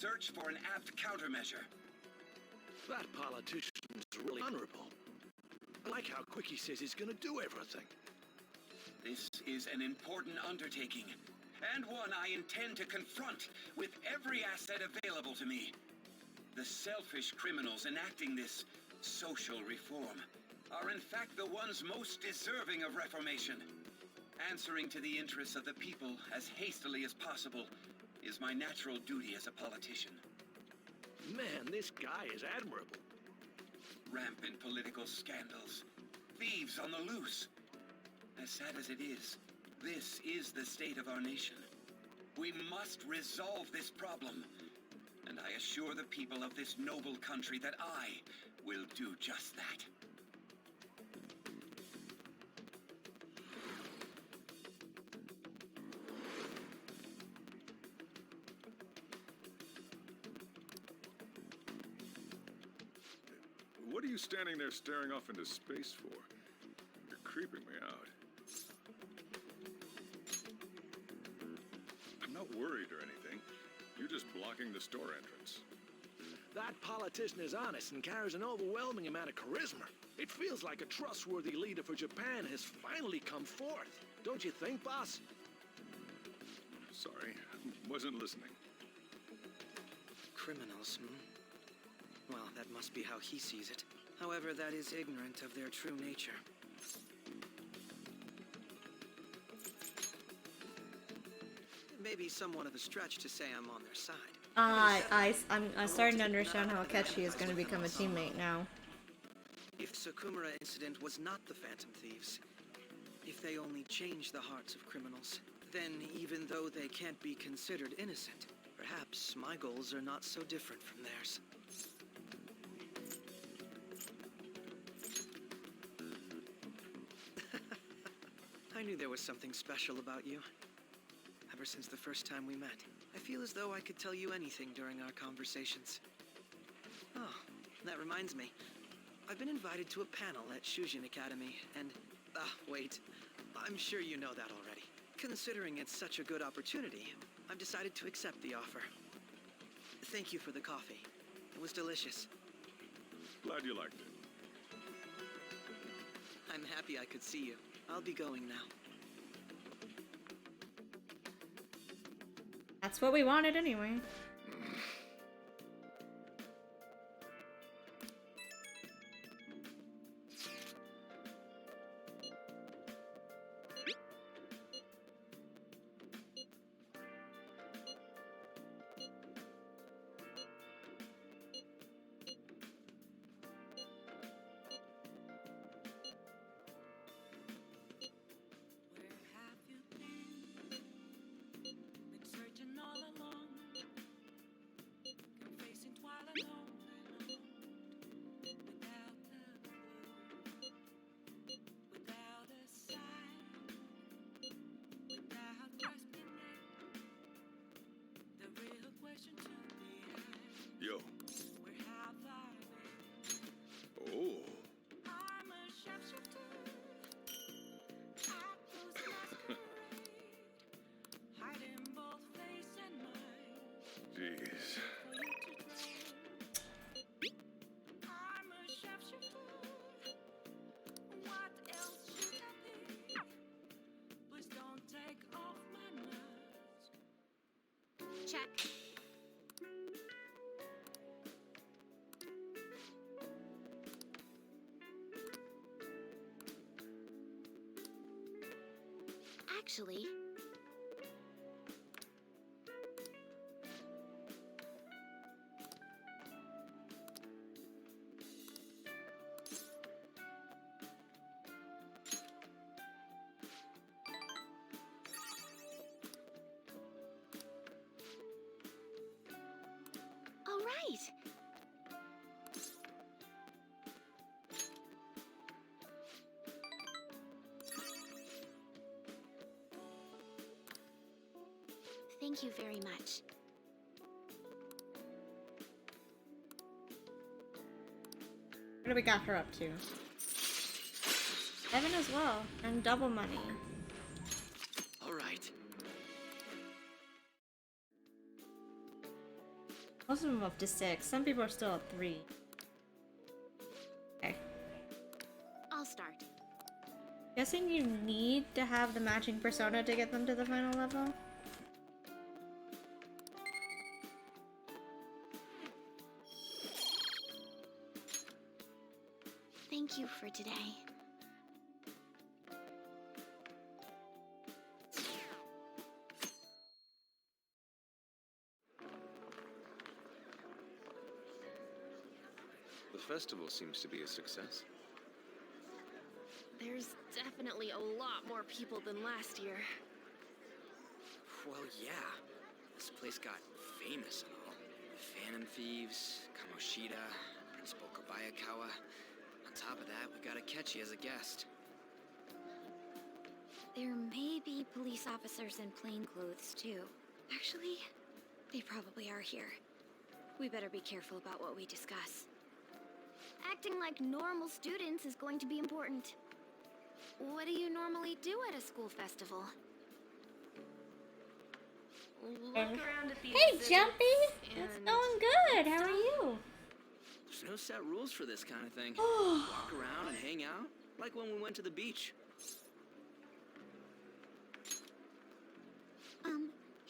search for an apt countermeasure. That politician's really honorable. I like how quick he says he's gonna do everything. This is an important undertaking, and one I intend to confront with every asset available to me. The selfish criminals enacting this social reform are in fact the ones most deserving of reformation. Answering to the interests of the people as hastily as possible is my natural duty as a politician. Man, this guy is admirable. Rampant political scandals, thieves on the loose. As sad as it is, this is the state of our nation. We must resolve this problem, and I assure the people of this noble country that I will do just that. What are you standing there staring off into space for? You're creeping me out. I'm not worried or anything. You're just blocking the store entrance. That politician is honest and carries an overwhelming amount of charisma. It feels like a trustworthy leader for Japan has finally come forth. Don't you think, boss? Sorry, wasn't listening. Criminals, Well, that must be how he sees it. However, that is ignorant of their true nature. Maybe somewhat of a stretch to say I'm on their side. I'm starting to understand how Akechi is going to become a teammate now. If Sakumura incident was not the Phantom Thieves, if they only change the hearts of criminals, then even though they can't be considered innocent, perhaps my goals are not so different from theirs. I knew there was something special about you. Ever since the first time we met, I feel as though I could tell you anything during our conversations. Oh, that reminds me. I've been invited to a panel at Shujin Academy, and... wait. I'm sure you know that already. Considering it's such a good opportunity, I've decided to accept the offer. Thank you for the coffee. It was delicious. Glad you liked it. I'm happy I could see you. I'll be going now. That's what we wanted anyway. Yo. Oh. Jeez. Check. Actually, all right. Thank you very much. What do we got her up to? 7 as well, and double money. All right. Most of them up to 6. Some people are still at 3. Okay. I'll start. Guessing you need to have the matching persona to get them to the final level? Thank you for today. The festival seems to be a success. There's definitely a lot more people than last year. Well, yeah. This place got famous and all. Phantom Thieves, Kamoshida, Principal Kobayakawa. On top of that, we got Akechi as a guest. There may be police officers in plain clothes, too. Actually, they probably are here. We better be careful about what we discuss. Acting like normal students is going to be important. What do you normally do at a school festival? Look around at the Hey, exhibits Jumpy! It's and- going good. How are you? There's no set rules for this kind of thing. Walk around and hang out, like when we went to the beach.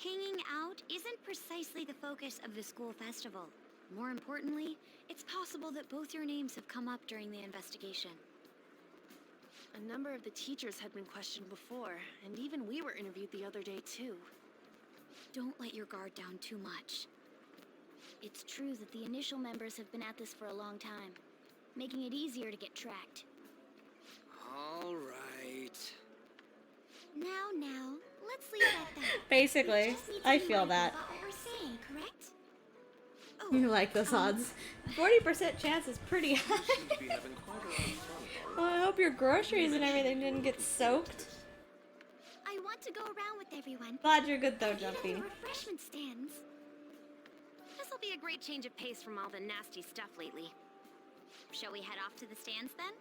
Hanging out isn't precisely the focus of the school festival. More importantly, it's possible that both your names have come up during the investigation. A number of the teachers had been questioned before, and even we were interviewed the other day too. Don't let your guard down too much. It's true that the initial members have been at this for a long time, making it easier to get tracked. All right. Now, let's leave it at that. Basically, We just need to I be feel mindful that. about what we're saying, correct? Oh, You like those odds. 40% chance is pretty high. Seem to be having quite a lot of fun. Well, I hope your groceries and everything didn't get soaked. I want to go around with everyone. Glad you're good though, Even Jumpy. the refreshment stands. This'll be a great change of pace from all the nasty stuff lately. Shall we head off to the stands then?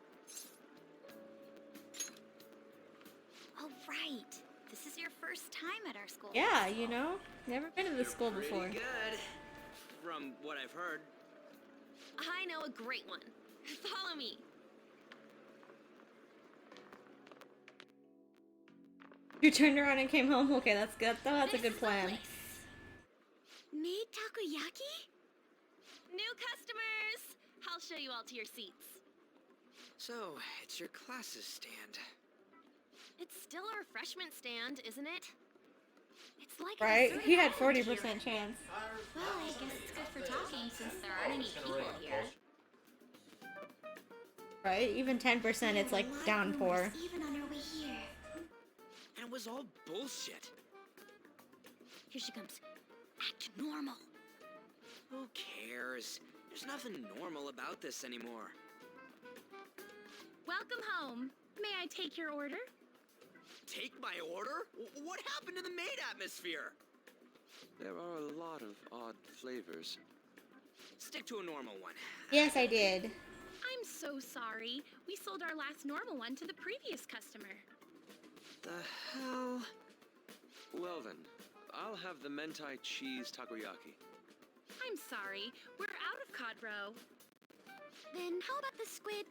All right. This is your first time at our school. Yeah, you know, never been to this school Pretty before. good, from what I've heard. I know a great one. Follow me. You turned around and came home. Okay, that's good. That's a This good is the plan. place. Made takoyaki? New customers! I'll show you all to your seats. So, it's your classes stand. It's still a refreshment stand, isn't it? It's like Right? a He had dessert island 40% here. chance. Well, I guess it's good for talking since there aren't any people here. Right? Even 10%, it's like A lot of downpour. rumors, even on our way here. And it was all bullshit. Here she comes. Act normal. Who cares? There's nothing normal about this anymore. Welcome home. May I take your order? Take my order? What happened to the maid atmosphere? There are a lot of odd flavors. Stick to a normal one. Yes, I did. I'm so sorry. We sold our last normal one to the previous customer. The hell? Well then, I'll have the mentai cheese takoyaki. I'm sorry. We're out of cod roe. Then how about the squid?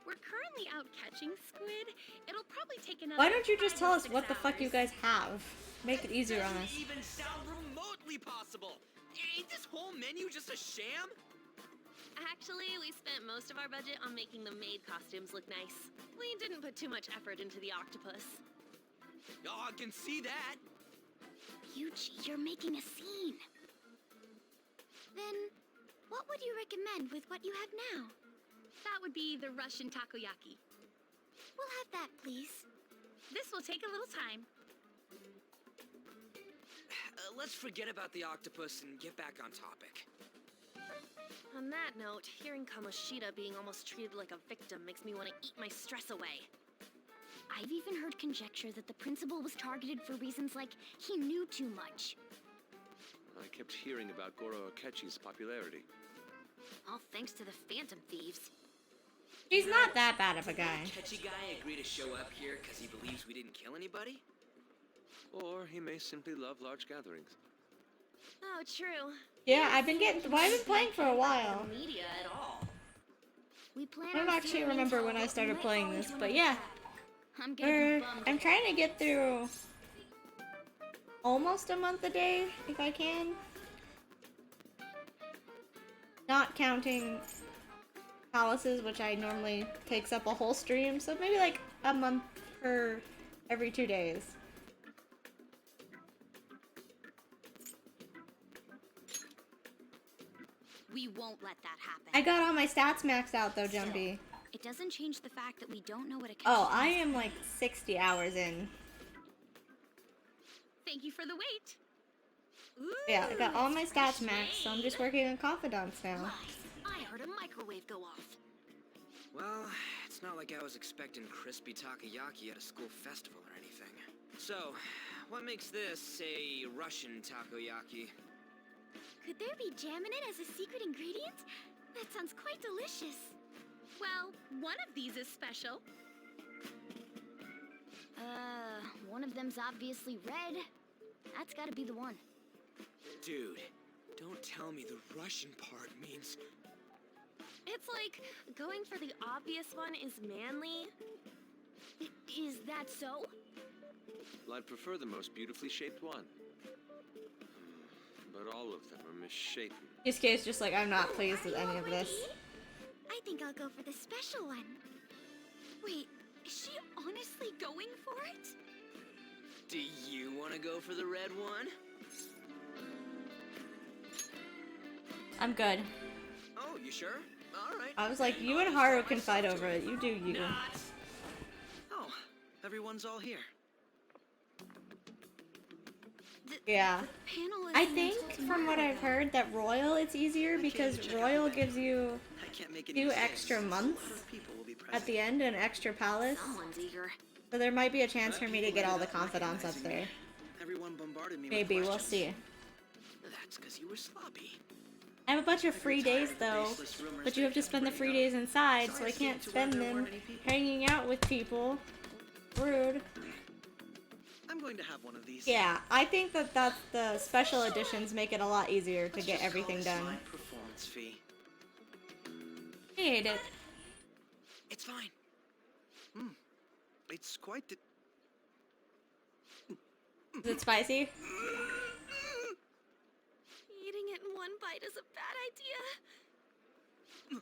We're currently out catching squid. It'll probably take another Why don't you just 5 tell or us 6 what the fuck you hours. guys have? Make it easier on us. Doesn't even sound remotely possible. Ain't this whole menu just a sham? Actually, we spent most of our budget on making the maid costumes look nice. We didn't put too much effort into the octopus. Oh, I can see that. Yuji, you're making a scene. Then, what would you recommend with what you have now? That would be the Russian takoyaki. We'll have that, please. This will take a little time. Let's forget about the octopus and get back on topic. On that note, hearing Kamoshida being almost treated like a victim makes me want to eat my stress away. I've even heard conjecture that the principal was targeted for reasons like he knew too much. I kept hearing about Goro Akechi's popularity. All thanks to the Phantom Thieves. He's not that bad of a guy. Catchy guy agree to show up here because he believes we didn't kill anybody? Or he may simply love large gatherings. Oh, true. Yeah, I've been playing for a while. Media at all. We plan I don't on actually staying remember until when I we started might playing fall this, into but another yeah. trap. I'm gonna be bummed I'm if trying to get through almost a month a day, if I can. Not counting palaces, which I normally takes up a whole stream, so maybe like a month per every 2 days. We won't let that happen. I got all my stats maxed out though, Jumpy. It doesn't change the fact that we don't know what a catch Oh, I is. am like 60 hours in. Thank you for the wait. Ooh, Yeah, I got all my fresh stats maxed, so I'm shade. just working on confidence now. I heard a microwave go off. Well, it's not like I was expecting crispy takoyaki at a school festival or anything. So, what makes this a Russian takoyaki? Could there be jam in it as a secret ingredient? That sounds quite delicious. Well, one of these is special. One of them's obviously red. That's gotta be the one. Dude, don't tell me the Russian part means... It's like going for the obvious one is manly. Is that so? Well, I'd prefer the most beautifully shaped one. But all of them are misshapen. This case, just like, I'm not pleased with any of this. I think I'll go for the special one. Wait, is she honestly going for it? Do you want to go for the red one? I'm good. Oh, you sure? All right. I was like, you and Haru can fight over it. You do you. Oh, everyone's all here. Yeah. Panel is I think, from what I've heard, that Royal it's easier because Royal gives you I can't make 2 extra months people will be present. at the end, an extra palace. Someone's eager. So there might be a chance for me to get all the confidants up there. Everyone bombarded me Maybe, with we'll questions. see. That's because you were sloppy. I have a bunch of free days though, but you have to spend the free days inside, so I can't spend them hanging out with people. Rude. I'm going to have one of these. Yeah, I think that that's the special editions make it a lot easier to Let's get just call everything this done. my performance fee. I hate it. It's fine. It's quite the... Is it spicy? Eating it in one bite is a bad idea.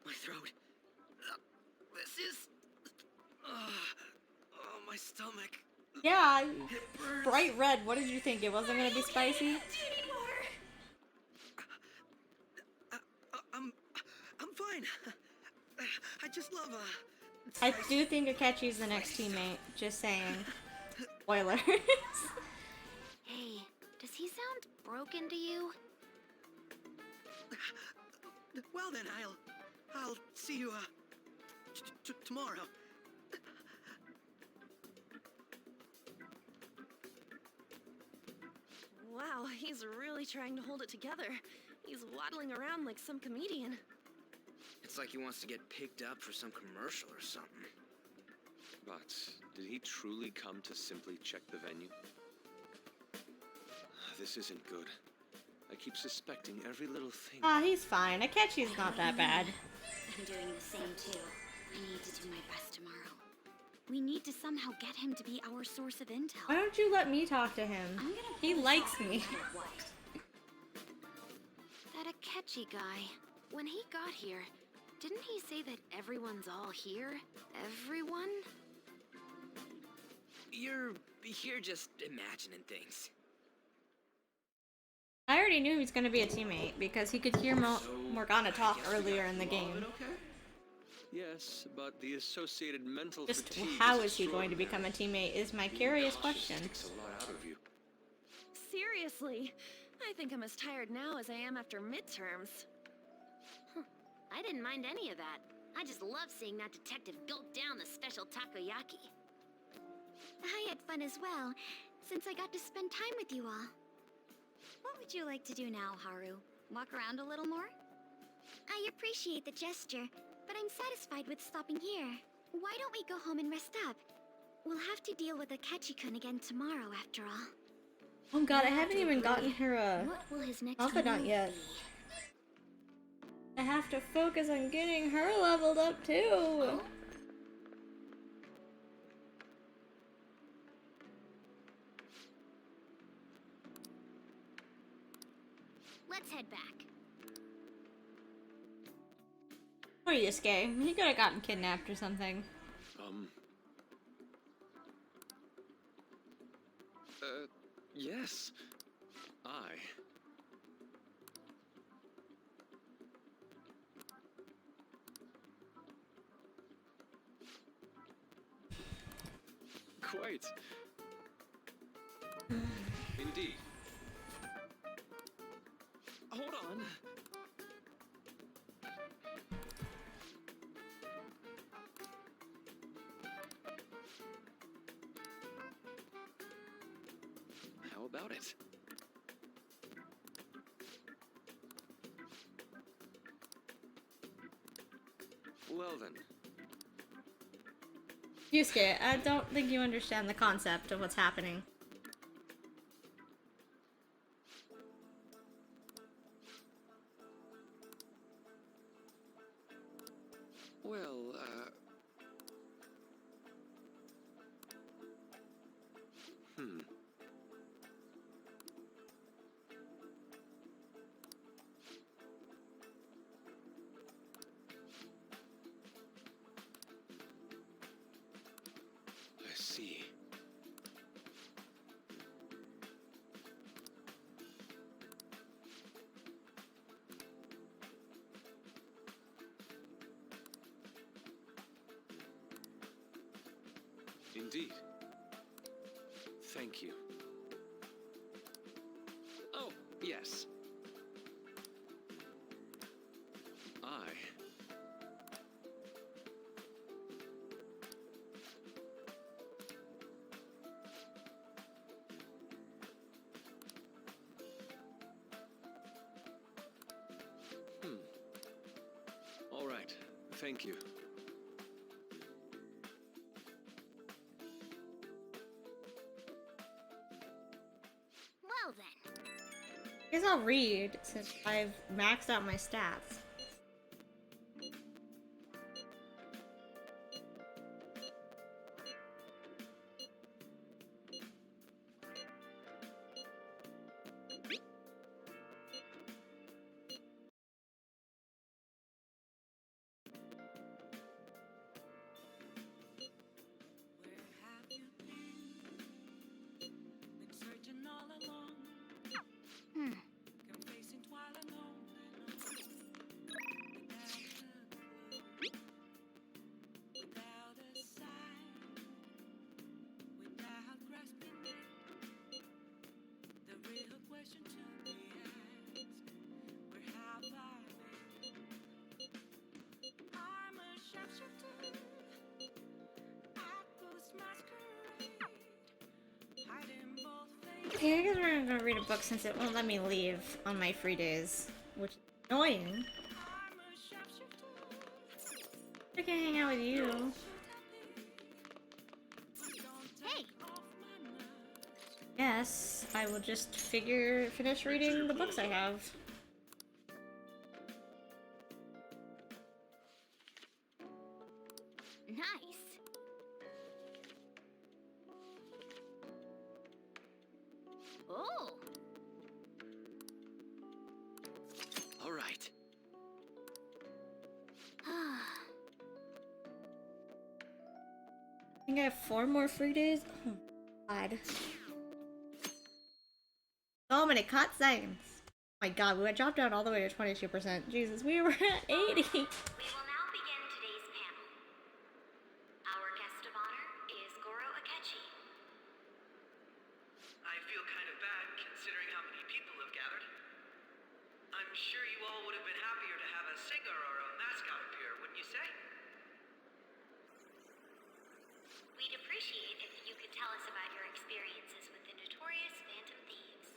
My throat. This is... oh, my stomach. Yeah, bright red. What did you think? It wasn't gonna be spicy? Do you need more? I'm fine. I just love I do think Akechi's the next teammate. Just saying. Spoilers. Hey, does he sound broken to you? Well then, I'll see you tomorrow. Wow, he's really trying to hold it together. He's waddling around like some comedian. It's like he wants to get picked up for some commercial or something. But did he truly come to simply check the venue? This isn't good. I keep suspecting every little thing. Ah, he's fine. Akechi's not that bad. I'm doing the same too. I need to do my best tomorrow. We need to somehow get him to be our source of intel. Why don't you let me talk to him? I'm gonna He pull likes off me. no matter what. That Akechi guy, when he got here, didn't he say that everyone's all here? Everyone? You're just imagining things. I already knew he was gonna be a teammate because he could hear Morgana talk earlier in the game. Yes, but the associated mental Just fatigue how is he going to become a teammate is my curious Cautious question. takes a lot out of you. Seriously, I think I'm as tired now as I am after midterms. I didn't mind any of that. I just love seeing that detective gulp down the special takoyaki. I had fun as well, since I got to spend time with you all. What would you like to do now, Haru? Walk around a little more? I appreciate the gesture, but I'm satisfied with stopping here. Why don't we go home and rest up? We'll have to deal with Akechi-kun again tomorrow, after all. Oh god, I haven't even gotten her a What will his next confidant move yet. be? I have to focus on getting her leveled up too. Oh? Let's head back. Poor Yusuke. He could have gotten kidnapped or something. Yes. Quite. Indeed. Hold on. How about it? Well then. Yusuke, I don't think you understand the concept of what's happening. Well, I see. Indeed. Thank you. Oh, yes. All right. Thank you. Well then. I guess I'll read since I've maxed out my stats. Okay, I guess we're gonna read a book since it won't let me leave on my free days, which is annoying. I can hang out with you. Hey! Yes, I will just finish reading the books I have. Nice. Oh! All right. I think I have 4 more free days. Oh god. So many cutscenes. Oh my god, we dropped down all the way to 22%. Jesus, we were at 80. We will now begin today's panel. Our guest of honor is Goro Akechi. I feel kind of bad considering how many people have gathered. I'm sure you all would have been happier to have a singer or a mascot appear, wouldn't you say? We'd appreciate if you could tell us about your experiences with the notorious Phantom Thieves.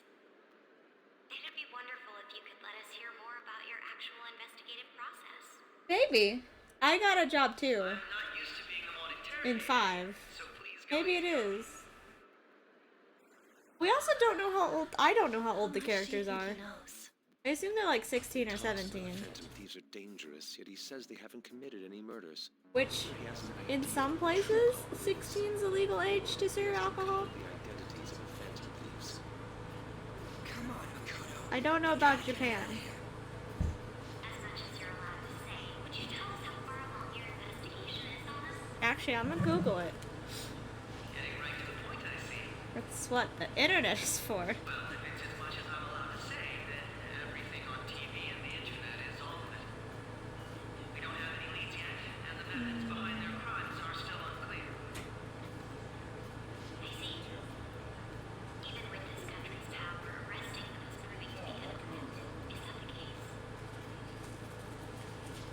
It'd be wonderful if you could let us hear more about your actual investigative process. Maybe. I got a job too. I'm not used to being the one interrogated, In 5. so please go Maybe it ahead. is. We also don't know how old. I don't know how old the She characters think are. he knows. I assume they're like 16 or 17. Phantom thieves are dangerous, yet he says they haven't committed any murders. Which, in some places, 16 is a legal age to serve alcohol. The identities of the phantom thieves. Come on, Makoto. I don't know about Japan. As much as you're allowed to say, would you tell us how far along your investigation is on this? Actually, I'm gonna Google it. Getting right to the point, I see. That's what the internet is for. Well, if it's as much as I'm allowed to say, then everything on TV and the internet is all of it. We don't have any leads yet, and the methods behind their crimes are still unclear. I see. Even with this country's power, arresting those proving to be innocent is not the case.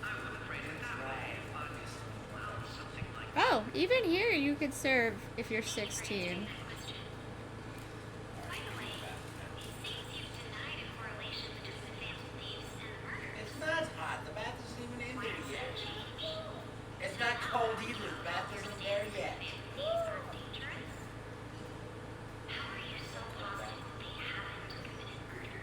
I wouldn't phrase it that way, but, well, something like Oh, even here you could serve if you're 16. By the way, it seems you've denied a correlation between the Phantom Thieves and the murder. It's not hot. The bath isn't even in Why there does yet. that change? It's not cold either. The bath isn't there yet. Phantom Thieves aren't dangerous? How are you so positive that they haven't committed murder?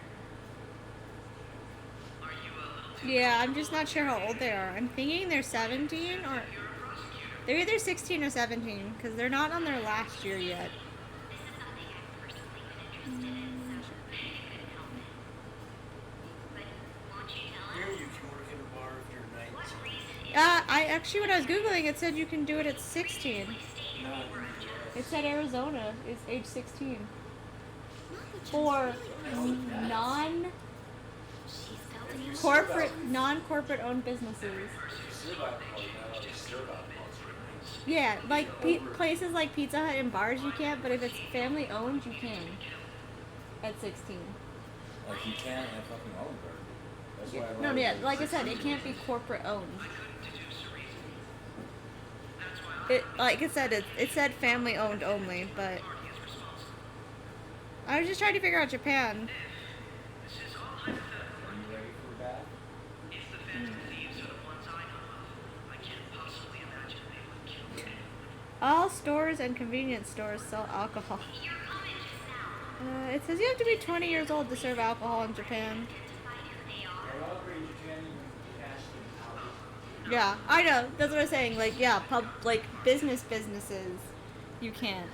Are you a little too Yeah, I'm just not sure how old they are. I'm thinking they're 17 or... They're either 16 or 17, because they're not on their last year yet. This is something I've personally been interested in, so I couldn't help it. But won't you tell Here us? you can work in a bar if you're What 19. reason is Actually, when I was Googling, it said you can do it at 16. No, It said Arizona is age 16. not the For non-corporate, She's building a non-corporate owned businesses. Yeah, like places like Pizza Hut and bars you can't, but if it's family owned, you can. At 16. Like you can't have fucking Olive Garden. That's why I No, love yeah, it. like I said, it can't be corporate owned. deduce a reason. That's why It, like I said, it said family owned only, but party is responsible. I was just trying to figure out Japan. This is all hypothetical. Are you ready for a bath? If the Phantom Thieves are the ones I know of, I can't possibly imagine they would kill anyone. All stores and convenience stores sell alcohol. Your comment just now. It says you have to be 20 years old to serve alcohol in Japan. Identified who they are. Or Olive Garden, you can't even cash them out. Yeah, I know. That's what I'm saying. Like, yeah, like businesses, you can't.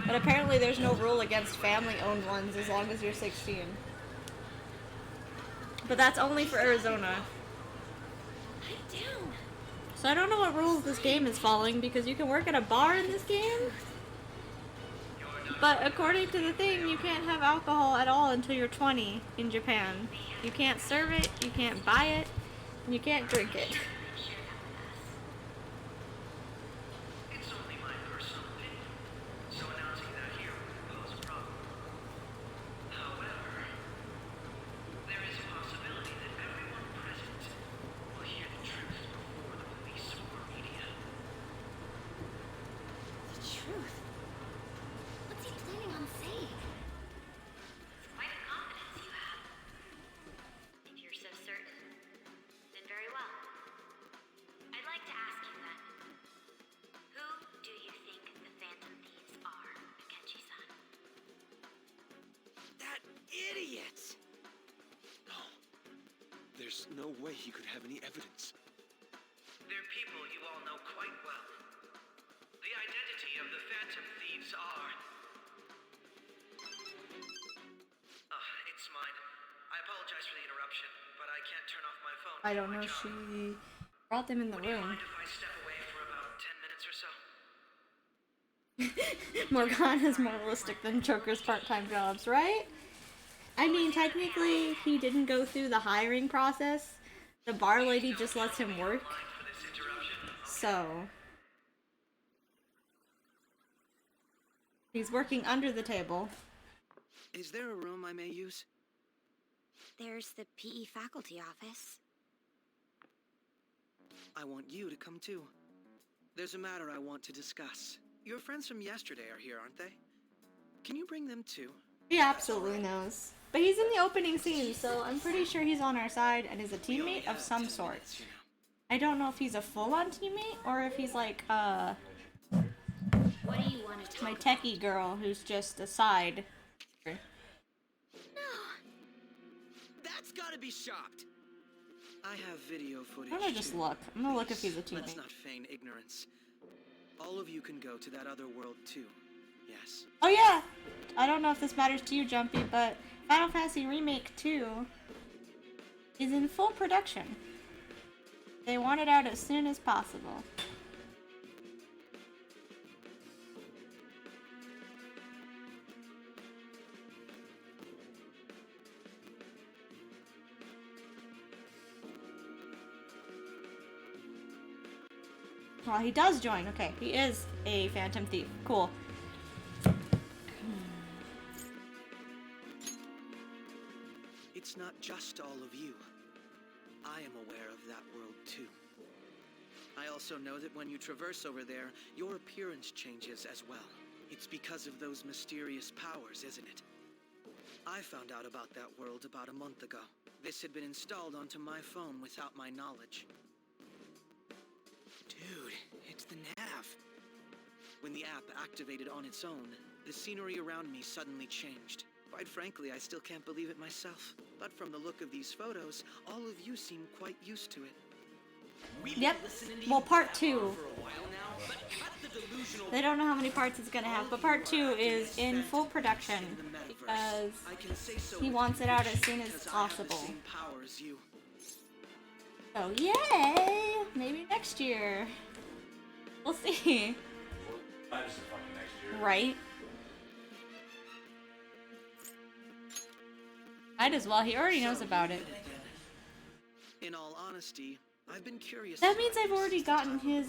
But apparently there's no rule against family-owned ones as long as you're 16. But that's only for Arizona. Pipe down. So I don't know what rules this game is following because you can work at a bar in this game. But according to the thing, you can't have alcohol at all until you're 20 in Japan. You can't serve it, you can't buy it, and you can't drink it. It's only my personal opinion, so announcing that here would pose a problem. However, there is a possibility that everyone present will hear the truth before the police or media. The truth. What's he planning on saying? Quite a confidence you have. If you're so certain, then very well. I'd like to ask you then. Who do you think the Phantom Thieves are, Akechi-san? That idiot! No. There's no way he could have any evidence. They're people you all know quite well. The identity of the Phantom Thieves are... it's mine. I apologize for the interruption, but I can't turn off my phone. I don't for my know, job. she brought them in the Would you room. mind if I step away for about 10 minutes or so? Morgana's more realistic than Joker's part-time jobs, right? I mean, technically, he didn't go through the hiring process. The bar lady just lets him work. For this interruption. So... he's working under the table. Is there a room I may use? There's the PE faculty office. I want you to come too. There's a matter I want to discuss. Your friends from yesterday are here, aren't they? Can you bring them too? He absolutely knows. But he's in the opening scene, so I'm pretty sure he's on our side and is a We only teammate of have some 10 sort. minutes, you know. I don't know if he's a full-on teammate or if he's like, What do you want to talk my techie girl who's just a side No. That's gotta be shopped. I have video footage. I'm gonna just too. look. I'm gonna look if Please, he's a let's teammate. not feign ignorance. All of you can go to that other world too. Yes. Oh yeah! I don't know if this matters to you, Jumpy, but Final Fantasy Remake 2 is in full production. They want it out as soon as possible. Well, he does join. Okay, he is a Phantom Thief. Cool. It's not just all of you. I am aware of that world too. I also know that when you traverse over there, your appearance changes as well. It's because of those mysterious powers, isn't it? I found out about that world about a month ago. This had been installed onto my phone without my knowledge. Dude, it's the nav. When the app activated on its own, the scenery around me suddenly changed. Quite frankly, I still can't believe it myself. But from the look of these photos, all of you seem quite used to it. Yep. Well, part 2. They don't know how many parts it's gonna have, but part 2 is in full production because he wants it out as soon as possible. So yay! Maybe next year. We'll see. Right? Might as well. He already knows about it. In all honesty, I've been curious. That means I've already gotten his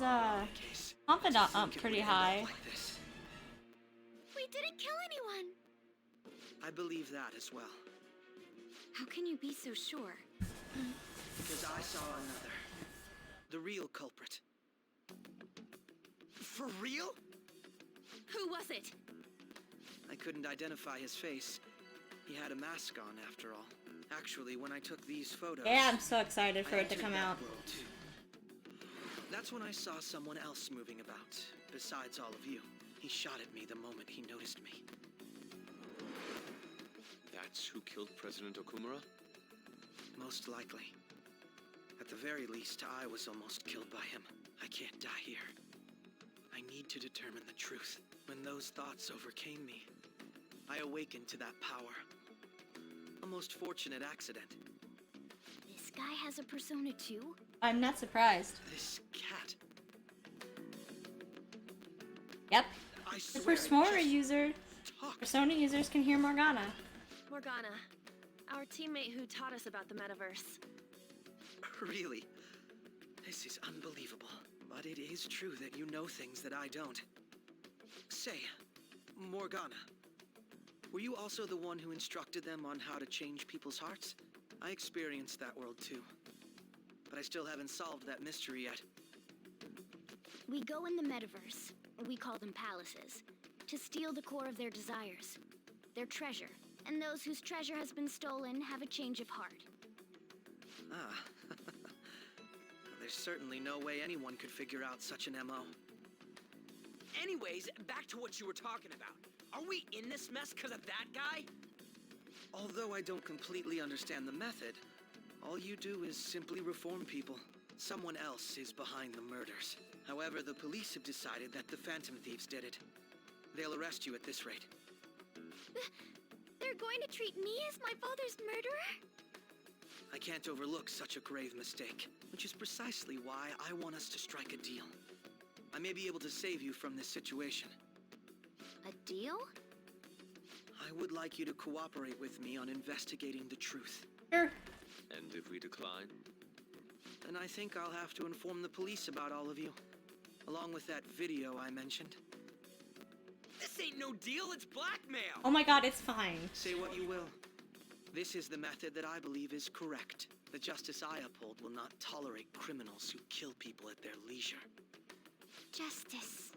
confidant up pretty high. We didn't kill anyone. I believe that as well. How can you be so sure? Because I saw another. The real culprit. For real? Who was it? I couldn't identify his face. He had a mask on, after all. Actually, when I took these photos... Yeah, I'm so excited for it to come out. That's when I saw someone else moving about, besides all of you. He shot at me the moment he noticed me. That's who killed President Okumura? Most likely. At the very least, I was almost killed by him. I can't die here. I need to determine the truth. When those thoughts overcame me, I awakened to that power. A most fortunate accident. This guy has a persona too? I'm not surprised. This cat. Yep. I The swear, Persona users can hear Morgana. Morgana, our teammate who taught us about the metaverse. Really? This is unbelievable. But it is true that you know things that I don't. Say, Morgana, were you also the one who instructed them on how to change people's hearts? I experienced that world too. But I still haven't solved that mystery yet. We go in the metaverse, we call them palaces, to steal the core of their desires, their treasure. And those whose treasure has been stolen have a change of heart. Ah. There's certainly no way anyone could figure out such an MO. Anyways, back to what you were talking about. Are we in this mess because of that guy? Although I don't completely understand the method, all you do is simply reform people. Someone else is behind the murders. However, the police have decided that the Phantom Thieves did it. They'll arrest you at this rate. They're going to treat me as my father's murderer? I can't overlook such a grave mistake, which is precisely why I want us to strike a deal. I may be able to save you from this situation. A deal? I would like you to cooperate with me on investigating the truth. Sure. And if we decline? Then I think I'll have to inform the police about all of you, along with that video I mentioned. This ain't no deal, it's blackmail! Oh my god, it's fine. Say what you will. This is the method that I believe is correct. The justice I uphold will not tolerate criminals who kill people at their leisure. Justice.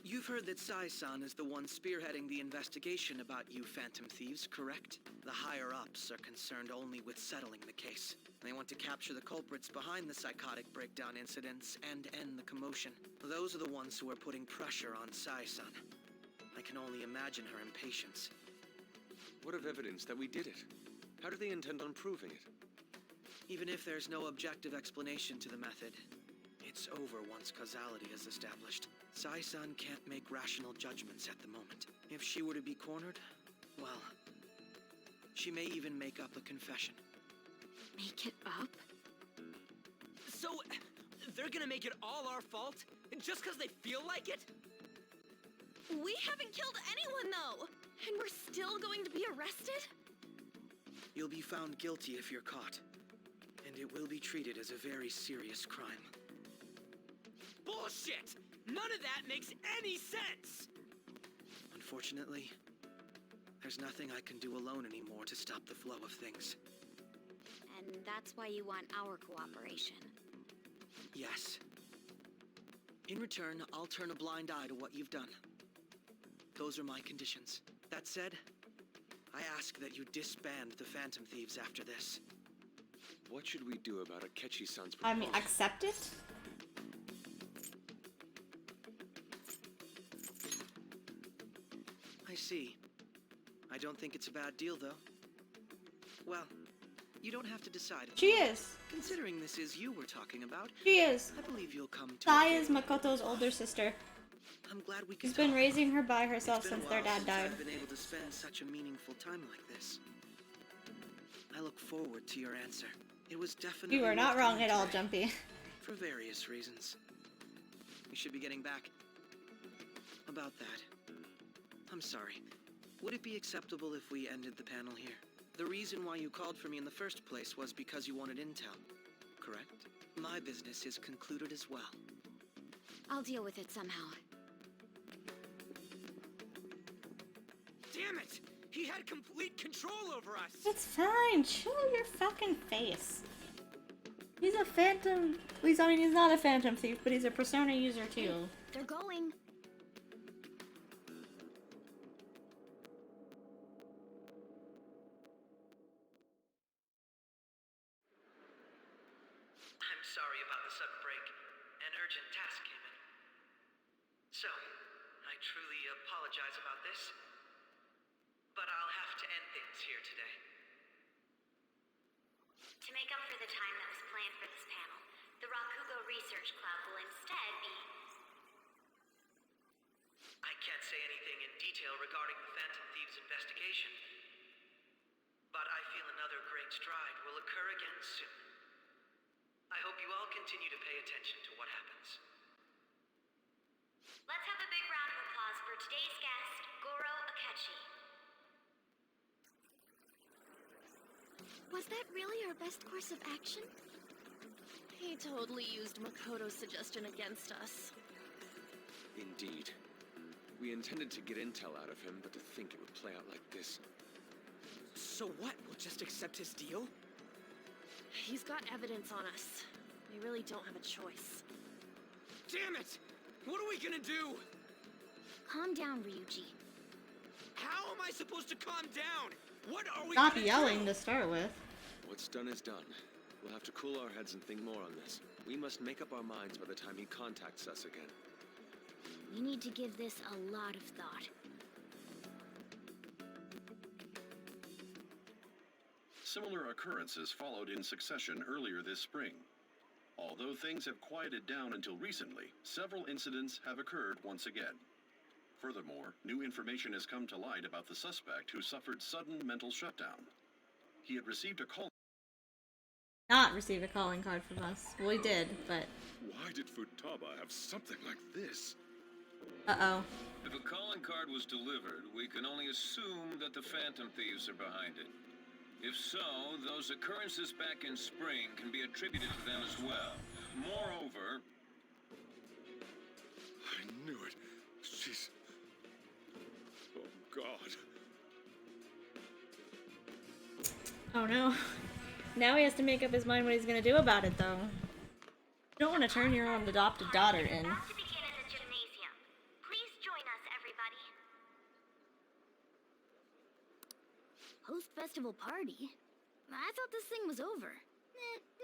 You've heard that Sai-san is the one spearheading the investigation about you Phantom Thieves, correct? The higher-ups are concerned only with settling the case. They want to capture the culprits behind the psychotic breakdown incidents and end the commotion. Those are the ones who are putting pressure on Sai-san. I can only imagine her impatience. What of evidence that we did it? How do they intend on proving it? Even if there's no objective explanation to the method, it's over once causality is established. Sai-san can't make rational judgments at the moment. If she were to be cornered, well, she may even make up a confession. Make it up? So, they're gonna make it all our fault? Just because they feel like it? We haven't killed anyone, though! And we're still going to be arrested? You'll be found guilty if you're caught, and it will be treated as a very serious crime. Bullshit! None of that makes any sense! Unfortunately, there's nothing I can do alone anymore to stop the flow of things. And that's why you want our cooperation. Yes. In return, I'll turn a blind eye to what you've done. Those are my conditions. That said, I ask that you disband the Phantom Thieves after this. What should we do about Akechi-san's I proposal? mean, accept it? I see. I don't think it's a bad deal, though. Well, you don't have to decide. She is. Considering this is you we're talking about, She is. I believe you'll come to. Sai is Makoto's older sister. I'm glad we can. She's been talk. raising her by herself It's been since a their while dad since died. I've been able to spend such a meaningful time like this. I look forward to your answer. It was definitely. You are not worth wrong coming at all, today, Jumpy. For various reasons. We should be getting back. About that. I'm sorry. Would it be acceptable if we ended the panel here? The reason why you called for me in the first place was because you wanted intel, correct? My business is concluded as well. I'll deal with it somehow. Damn it! He had complete control over us! It's fine. Show your fucking face. He's a phantom. He's not a phantom thief, but he's a persona user too. They're going. I'm sorry about the sudden break. An urgent task came in. So, I truly apologize about this. But I'll have to end things here today. To make up for the time that was planned for this panel, the Rakugo Research Club will instead be... I can't say anything in detail regarding the Phantom Thieves investigation. But I feel another great stride will occur again soon. I hope you all continue to pay attention to what happens. Let's have a big round of applause for today's guest, Goro Akechi. Was that really our best course of action? He totally used Makoto's suggestion against us. Indeed. We intended to get intel out of him, but to think it would play out like this. So what? We'll just accept his deal? He's got evidence on us. We really don't have a choice. Damn it! What are we gonna do? Calm down, Ryuji. How am I supposed to calm down? What are we Stop gonna yelling do? to start with. What's done is done. We'll have to cool our heads and think more on this. We must make up our minds by the time he contacts us again. We need to give this a lot of thought. Similar occurrences followed in succession earlier this spring. Although things have quieted down until recently, several incidents have occurred once again. Furthermore, new information has come to light about the suspect who suffered sudden mental shutdown. He had received a call. Not receive a calling card from us. Well, we did, but... Why did Futaba have something like this? Uh-oh. If a calling card was delivered, we can only assume that the Phantom Thieves are behind it. If so, those occurrences back in spring can be attributed to them as well. Moreover... I knew it. She's... Oh, God. Oh no. Now he has to make up his mind what he's gonna do about it, though. You don't want to turn your own adopted daughter in. About to begin in the gymnasium. Please join us, everybody. Post-festival party? I thought this thing was over.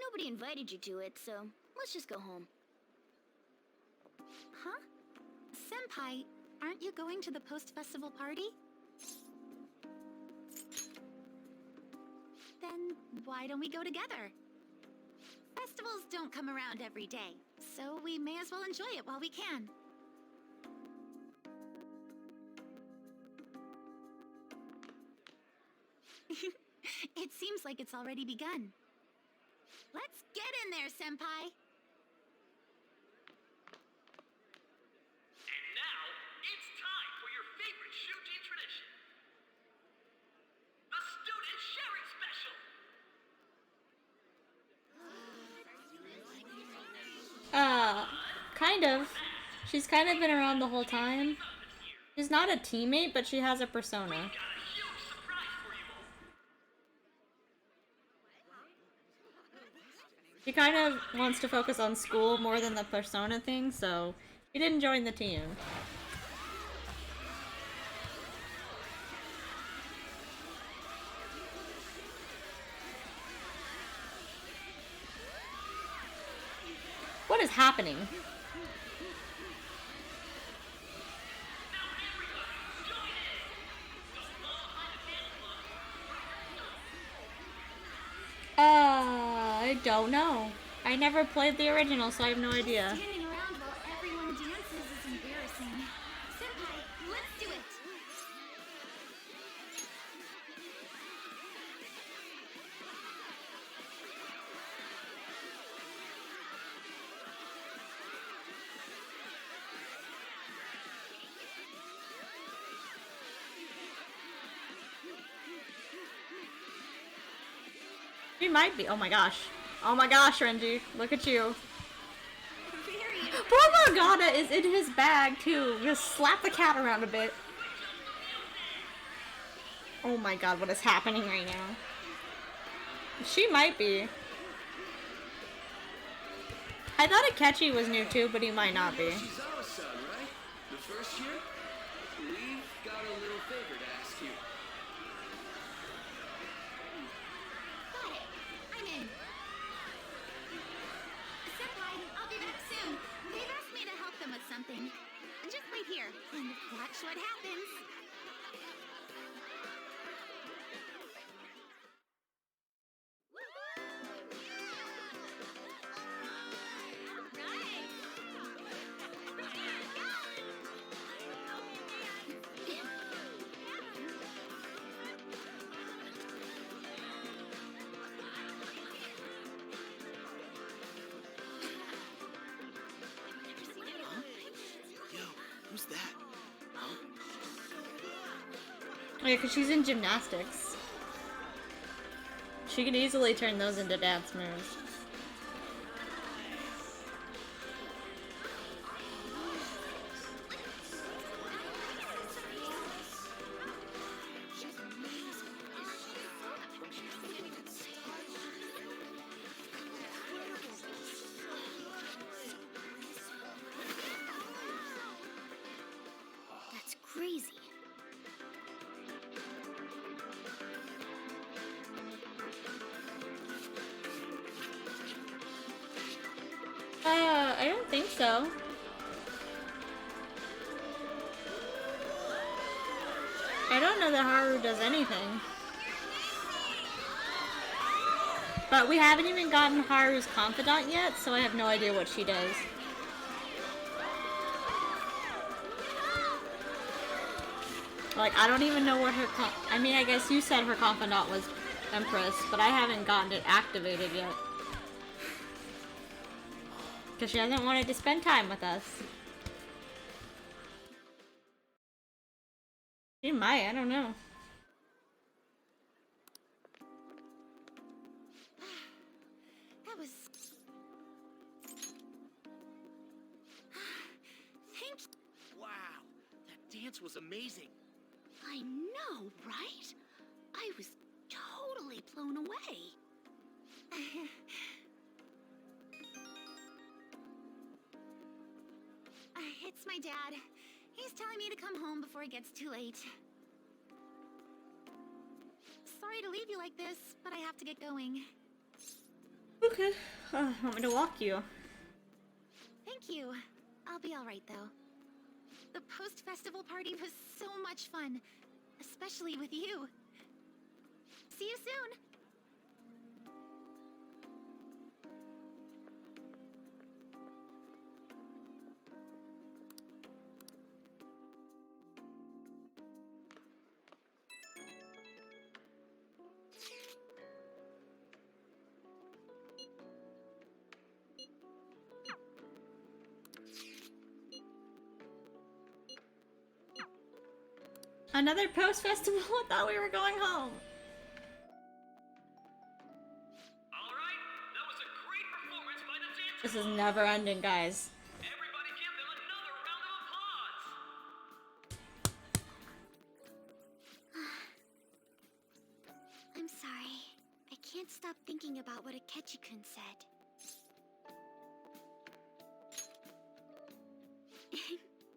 Nobody invited you to it, so let's just go home. Huh? Senpai, aren't you going to the post-festival party? Then why don't we go together? Festivals don't come around every day, so we may as well enjoy it while we can. It seems like it's already begun. Let's get in there, Senpai! And now, it's time for your favorite Shuji tradition. The Student Sharing Special! Kind of. She's kind of been around the whole time. She's not a teammate, but she has a persona. She kind of wants to focus on school more than the persona thing, so she didn't join the team. What is happening? I don't know. I never played the original, so I have no idea. Standing around while everyone dances is embarrassing. Senpai, let's do it! She might be. Oh my gosh. Oh my gosh, Renji. Look at you. Poor Morgana is in his bag, too. Just slap the cat around a bit. Oh my god, what is happening right now? She might be. I thought Akechi was new, too, but he might not be. She's our son, right? The first year? We've got a little favor to ask you. Got it. I'm in. Senpai, I'll be back soon. They've asked me to help them with something. Just wait here and watch what happens. Who's that? Yeah, because she's in gymnastics. She could easily turn those into dance moves. That's crazy. I don't think so. I don't know that Haru does anything. But we haven't even gotten Haru's confidant yet, so I have no idea what she does. Like, I don't even know what her I mean, I guess you said her confidant was Empress, but I haven't gotten it activated yet. Because she hasn't wanted to spend time with us. She might, I don't know. That was... Thank you. Wow, that dance was amazing. I know, right? I was totally blown away. It's my dad. He's telling me to come home before it gets too late. Sorry to leave you like this, but I have to get going. Okay. Want me to walk you? Thank you. I'll be alright, though. The post-festival party was so much fun. Especially with you. See you soon! Another post-festival? I thought we were going home. Alright, that was a great performance by the dance. This is never ending, guys. Everybody give them another round of applause. I'm sorry. I can't stop thinking about what Akechi-kun said.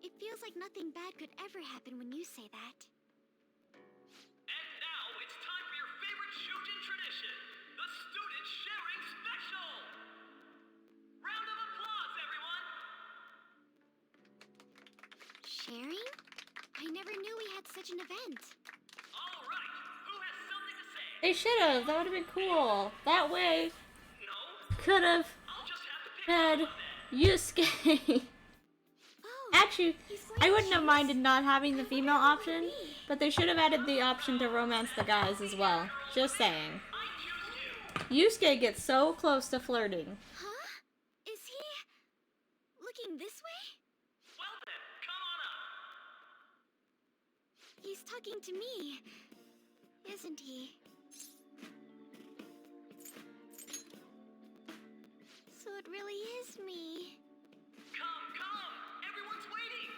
It feels like nothing bad could ever happen when you say that. And now it's time for your favorite Shujin tradition, the student sharing special. Round of applause, everyone. Sharing? I never knew we had such an event. All right, who has something to say? They should have. That would have been cool. That way, No? could have I'll just have to pick had Yusuke. Actually, I wouldn't have minded not having the female option, but they should have added the option to romance the guys as well. Just saying. Yusuke gets so close to flirting. Huh? Is he looking this way? Well then, come on up. He's talking to me, isn't he? So it really is me. Come, everyone's waiting.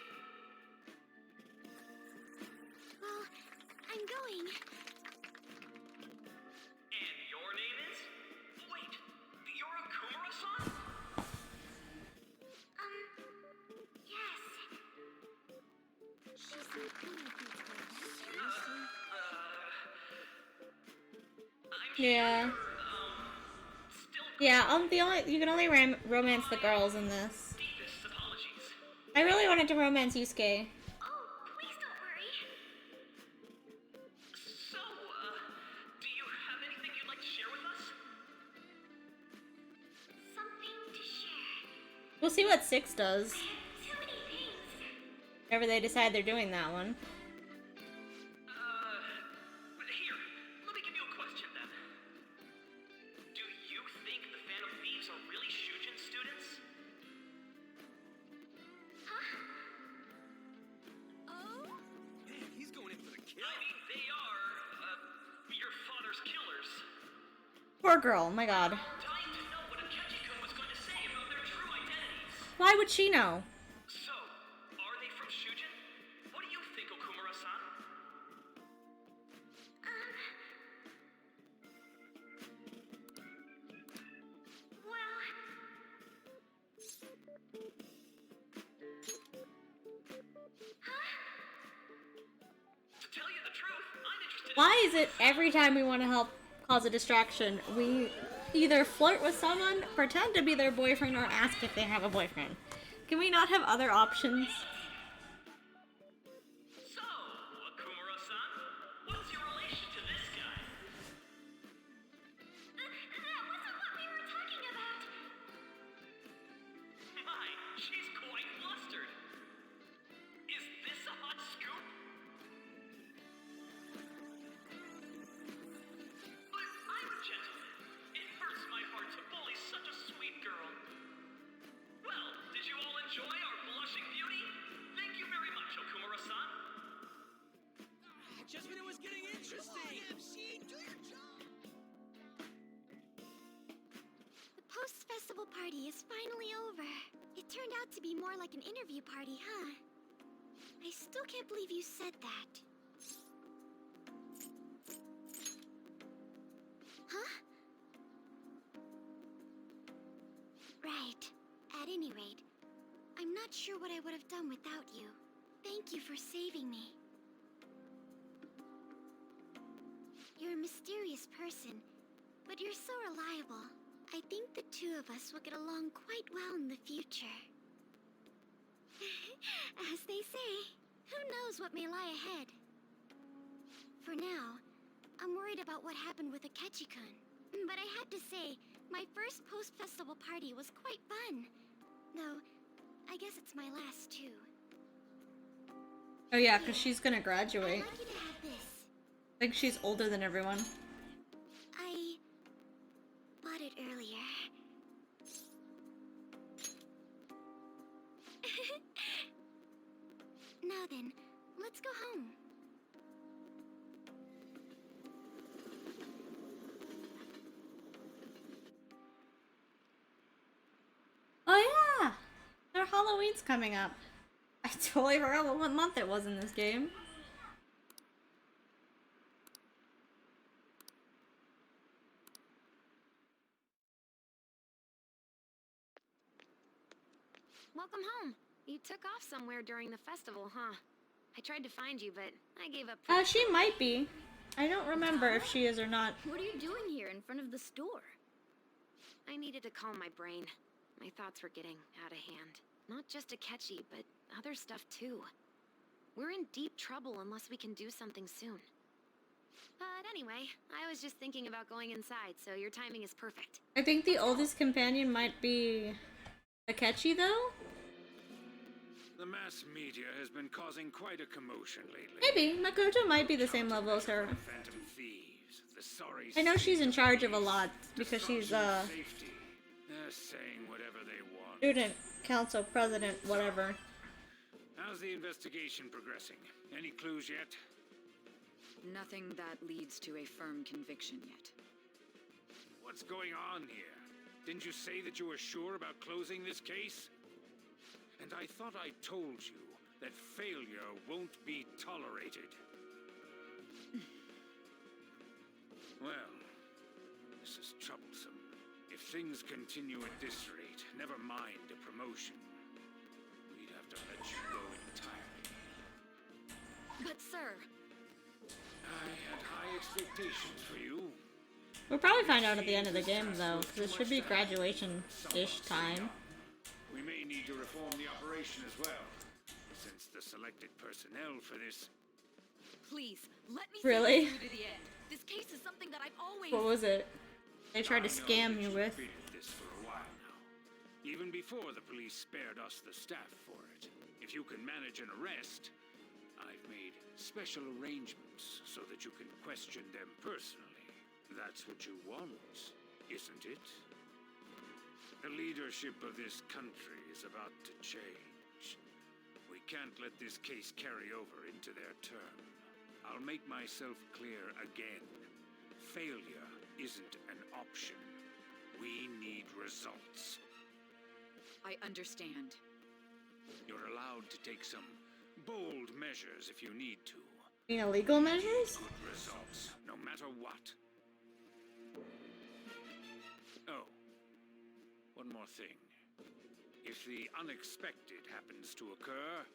Well, I'm going. And your name is? Wait, you're a Kumura-san? Yes. She's so good. Yeah. Yeah, you can only romance the girls in this. Deepest apologies. I really wanted to romance Yusuke. Oh, please don't worry. So, do you have anything you'd like to share with us? Something to share. We'll see what 6 does. Too many things. Whenever they decide they're doing that one. Here, let me give you a question then. Do you think the Phantom Thieves are really Shujin students? Huh? Oh? Man, he's going in for the kill. I mean, they are, your father's killers. Poor girl, my god. Dying to know what Akechi-kun was going to say about their true identities. Why would she know? So, are they from Shujin? What do you think, Okumura-san? Well... To tell you the truth, I'm interested Why is it every time we want to help cause a distraction, we either flirt with someone, pretend to be their boyfriend, or ask if they have a boyfriend? Can we not have other options? So, Okumura-san, what's your relation to this guy? That wasn't what we were talking about. My, she's quite flustered. Is this a hot scoop? But I'm a gentleman. It hurts my heart to bully such a sweet girl. Well, did you all enjoy our blushing beauty? Thank you very much, Okumura-san. Just when it was getting interesting. MC, do your job. The post-festival party is finally over. It turned out to be more like an interview party, huh? I still can't believe you said that. Huh? Right. At any rate, I'm not sure what I would have done without you. Thank you for saving me. You're a mysterious person, but you're so reliable. I think the two of us will get along quite well in the future. As they say, who knows what may lie ahead? For now, I'm worried about what happened with Akechi-kun. But I have to say, my first post-festival party was quite fun. Though, I guess it's my last too. Oh yeah, because she's gonna graduate. I'd like you to have this. I think she's older than everyone. I bought it earlier. Now then, let's go home. Halloween's coming up. I totally forgot what month it was in this game. Welcome home. You took off somewhere during the festival, huh? I tried to find you, but I gave up. She might be. I don't remember if she is or not. What are you doing here in front of the store? I needed to calm my brain. My thoughts were getting out of hand. Not just Akechi, but other stuff too. We're in deep trouble unless we can do something soon. But anyway, I was just thinking about going inside, so your timing is perfect. I think the oldest companion might be Akechi, though? The mass media has been causing quite a commotion lately. Maybe. Makoto might be the same level as her. Phantom thieves, the sorry I know she's in charge of a lot because she's safety. They're saying whatever they want. student council president, whatever. How's the investigation progressing? Any clues yet? Nothing that leads to a firm conviction yet. What's going on here? Didn't you say that you were sure about closing this case? And I thought I told you that failure won't be tolerated. Well, this is troublesome. If things continue at this rate, never mind a promotion. We'd have to let you go entirely. But sir... I had high expectations for you. We'll probably find out at the end of the game, though, because it should be graduation-ish time. We may need to reform the operation as well, since the selected personnel for this... Please, let me Really? see through to the end. This case is something that I've always... What was it? They tried to scam you with. Been at this for a while now. Even before the police spared us the staff for it. If you can manage an arrest, I've made special arrangements so that you can question them personally. That's what you want, isn't it? The leadership of this country is about to change. We can't let this case carry over into their term. I'll make myself clear again. Failure isn't an option. We need results. I understand. You're allowed to take some bold measures if you need to. You mean illegal measures? Good results, no matter what. Oh, one more thing. If the unexpected happens to occur,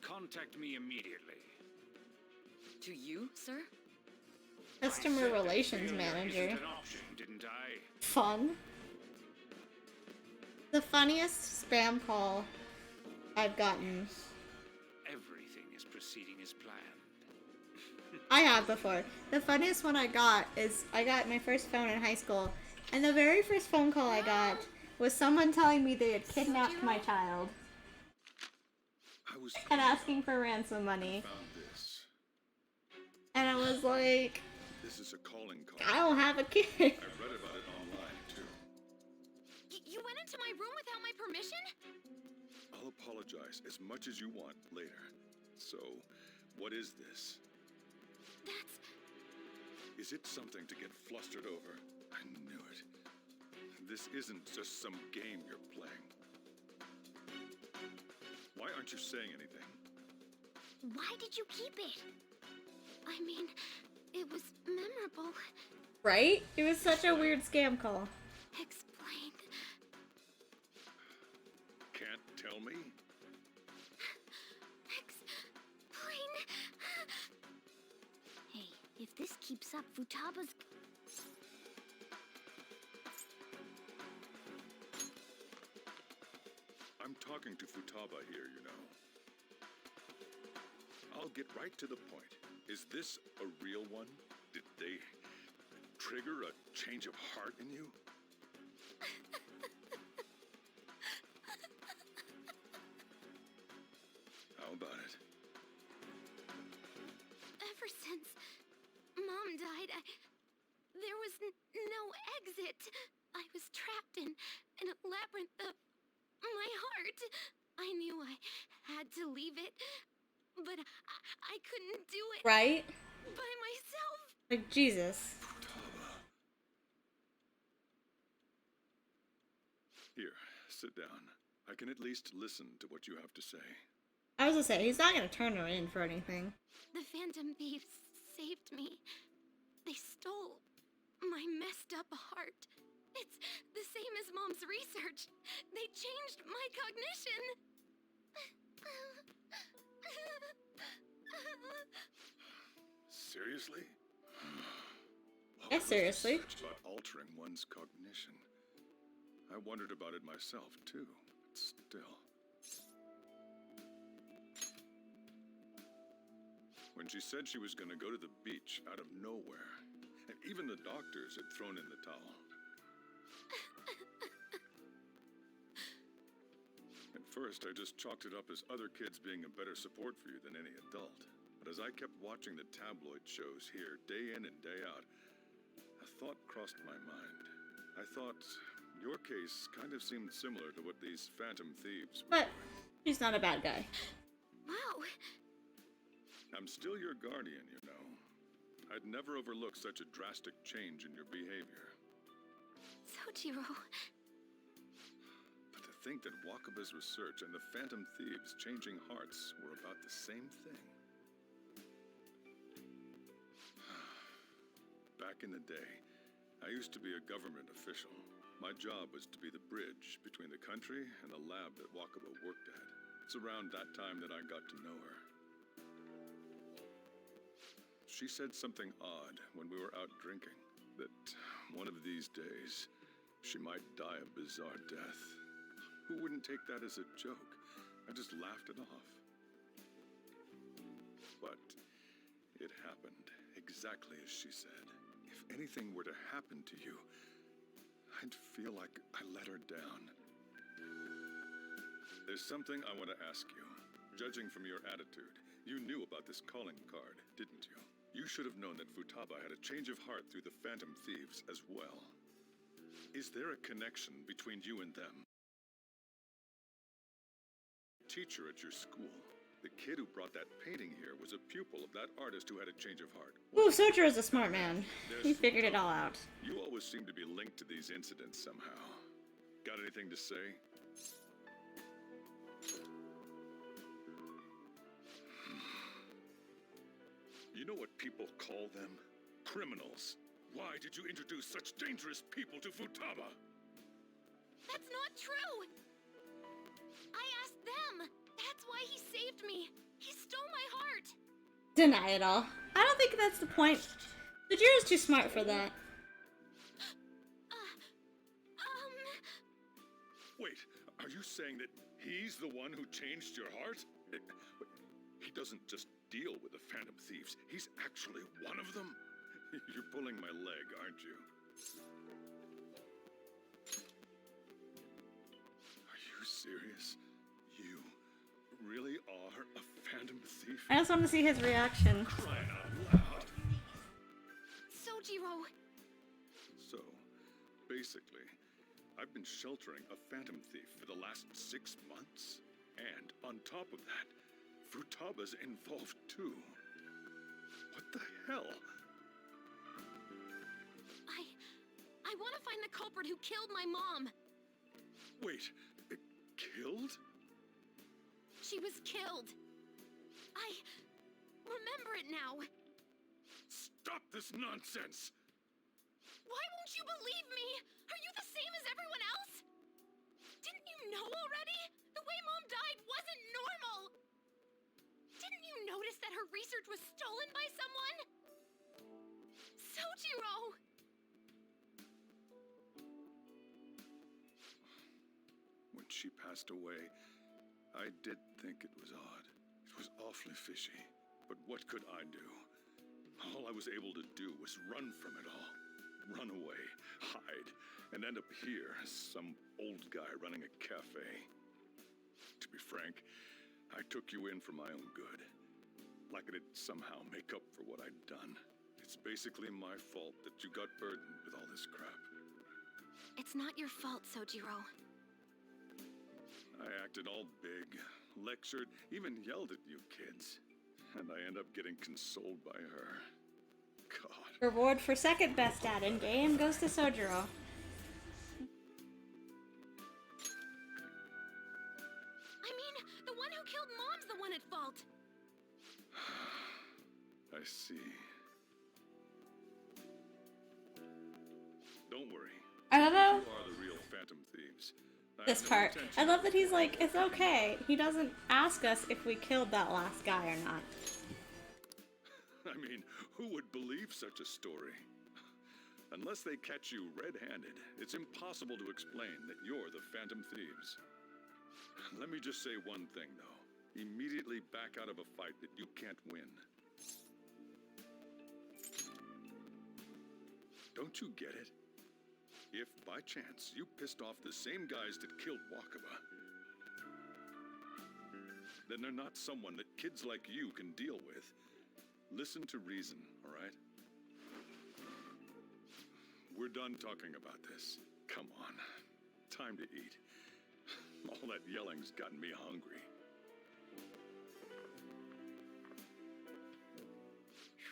contact me immediately. To you, sir? Customer relations manager. An option, didn't I? Fun. The funniest spam call I've gotten. Everything is proceeding as planned. I have before. The funniest one I got is I got my first phone in high school, and the very first phone call I got was someone telling me they had kidnapped my child and asking for ransom money. And I was like, This is a calling card. I don't have a kid. I read about it online, too. You went into my room without my permission? I'll apologize as much as you want later. So, what is this? That's... Is it something to get flustered over? I knew it. This isn't just some game you're playing. Why aren't you saying anything? Why did you keep it? I mean, it was memorable. Right? It was such a weird scam call. Explain. Can't tell me? Explain. Hey, if this keeps up, Futaba's... I'm talking to Futaba here, you know. I'll get right to the point. Is this a real one? Did they trigger a change of heart in you? How about it? Ever since Mom died, there was no exit. I was trapped in a labyrinth of my heart. I knew I had to leave it, but I couldn't do it. Right? By myself. Like, Jesus. Here, sit down. I can at least listen to what you have to say. I was gonna say, he's not gonna turn her in for anything. The Phantom Thieves saved me. They stole my messed up heart. It's the same as Mom's research. They changed my cognition. Seriously? Yes, seriously. About altering one's cognition. I wondered about it myself, too. But still. When she said she was going to go to the beach out of nowhere, and even the doctors had thrown in the towel. At first, I just chalked it up as other kids being a better support for you than any adult. But as I kept watching the tabloid shows here, day in and day out, a thought crossed my mind. I thought your case kind of seemed similar to what these Phantom Thieves were. But he's not a bad guy. Wow. I'm still your guardian, you know. I'd never overlook such a drastic change in your behavior. Sojiro. But to think that Wakaba's research and the Phantom Thieves changing hearts were about the same thing. Back in the day, I used to be a government official. My job was to be the bridge between the country and the lab that Wakaba worked at. It's around that time that I got to know her. She said something odd when we were out drinking, that one of these days, she might die a bizarre death. Who wouldn't take that as a joke? I just laughed it off. But it happened exactly as she said. If anything were to happen to you, I'd feel like I let her down. There's something I want to ask you. Judging from your attitude, you knew about this calling card, didn't you? You should have known that Futaba had a change of heart through the Phantom Thieves as well. Is there a connection between you and them? Teacher at your school. The kid who brought that painting here was a pupil of that artist who had a change of heart. Ooh, Sojiro's a smart man. He figured it all out. You always seem to be linked to these incidents somehow. Got anything to say? You know what people call them? Criminals. Why did you introduce such dangerous people to Futaba? That's not true! I asked them! That's why he saved me! He stole my heart! Deny it all. I don't think that's the point. Sojiro's too smart for that. Wait, are you saying that he's the one who changed your heart? He doesn't just deal with the Phantom Thieves. He's actually one of them? You're pulling my leg, aren't you? Are you serious? You really are a Phantom Thief? I just want to see his reaction. Crying out loud. Sojiro! So, basically, I've been sheltering a Phantom Thief for the last 6 months. And on top of that, Futaba's involved too. What the hell? I want to find the culprit who killed my mom. Wait, killed? She was killed. I remember it now. Stop this nonsense! Why won't you believe me? Are you the same as everyone else? Didn't you know already? The way Mom died wasn't normal. Didn't you notice that her research was stolen by someone? Sojiro! When she passed away, I did think it was odd. It was awfully fishy. But what could I do? All I was able to do was run from it all. Run away, hide, and end up here as some old guy running a cafe. To be frank, I took you in for my own good. Like it'd somehow make up for what I'd done. It's basically my fault that you got burdened with all this crap. It's not your fault, Sojiro. I acted all big, lectured, even yelled at you kids. And I end up getting consoled by her. God. Reward for second best dad in game goes to Sojiro. I see. Don't worry. I love how You are the real Phantom Thieves. I this have no part. intention I love of that he's like, it's okay. He doesn't ask us if we killed that last guy or not. I mean, who would believe such a story? Unless they catch you red-handed, it's impossible to explain that you're the Phantom Thieves. Let me just say one thing, though. Immediately back out of a fight that you can't win. Don't you get it? If, by chance, you pissed off the same guys that killed Wakaba, then they're not someone that kids like you can deal with. Listen to reason, all right? We're done talking about this. Come on. Time to eat. All that yelling's gotten me hungry.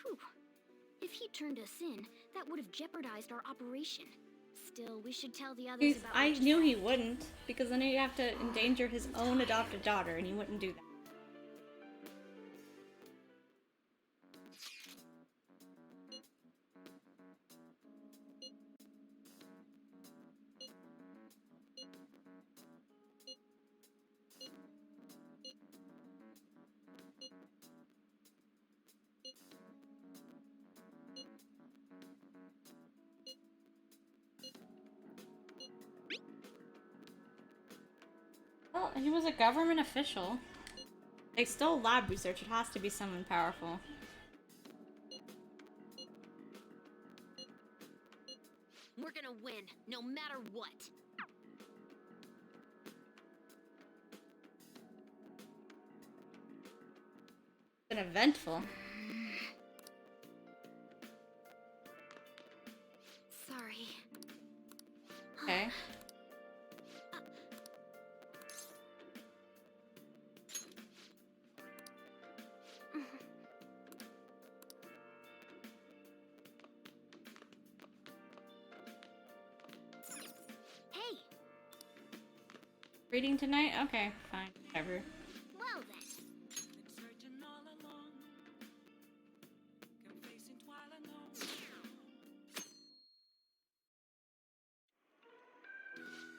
Phew. If he turned us in, that would have jeopardized our operation. Still, we should tell the others about I what knew you he wouldn't, because then he'd have to endanger his own adopted daughter, and he wouldn't do that. Well, he was a government official. They stole lab research. It has to be someone powerful. We're gonna win, no matter what. It's been eventful. Sorry. Okay. Hey! Reading tonight? Okay, fine. Whatever. Well then.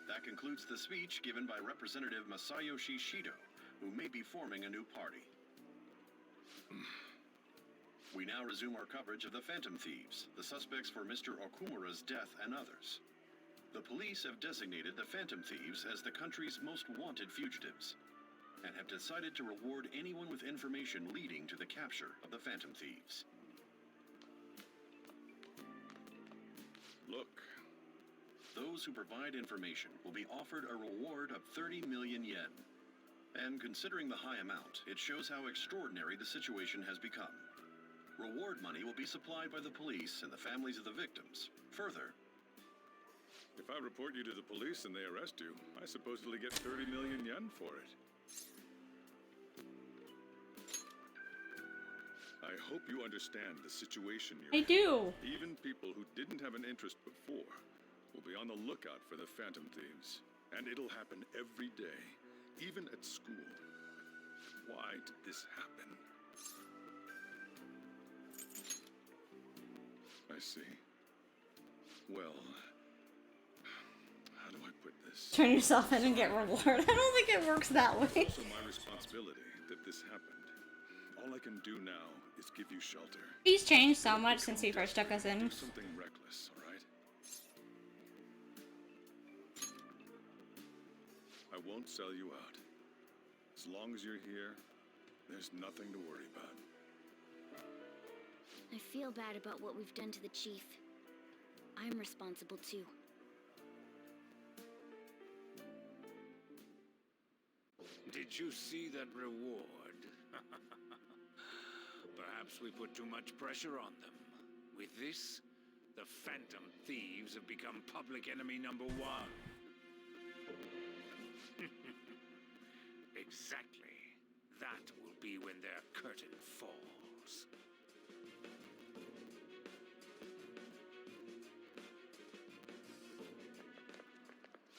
That concludes the speech given by Representative Masayoshi Shido, who may be forming a new party. We now resume our coverage of the Phantom Thieves, the suspects for Mr. Okumura's death and others. The police have designated the Phantom Thieves as the country's most wanted fugitives, and have decided to reward anyone with information leading to the capture of the Phantom Thieves. Look. Those who provide information will be offered a reward of 30 million yen. And considering the high amount, it shows how extraordinary the situation has become. Reward money will be supplied by the police and the families of the victims. Further, If I report you to the police and they arrest you, I supposedly get 30 million yen for it. I hope you understand the situation you're in. I do. Even people who didn't have an interest before will be on the lookout for the Phantom Thieves. And it'll happen every day, even at school. Why did this happen? I see. Well, how do I put this? Turn yourself in and get reward. I don't think it works that way. It's also my responsibility that this happened. All I can do now is give you shelter. He's changed so much since he first took us in. Do something reckless, all right? I won't sell you out. As long as you're here, there's nothing to worry about. I feel bad about what we've done to the chief. I'm responsible too. Did you see that reward? Perhaps we put too much pressure on them. With this, the Phantom Thieves have become public enemy number 1. Exactly. That will be when their curtain falls.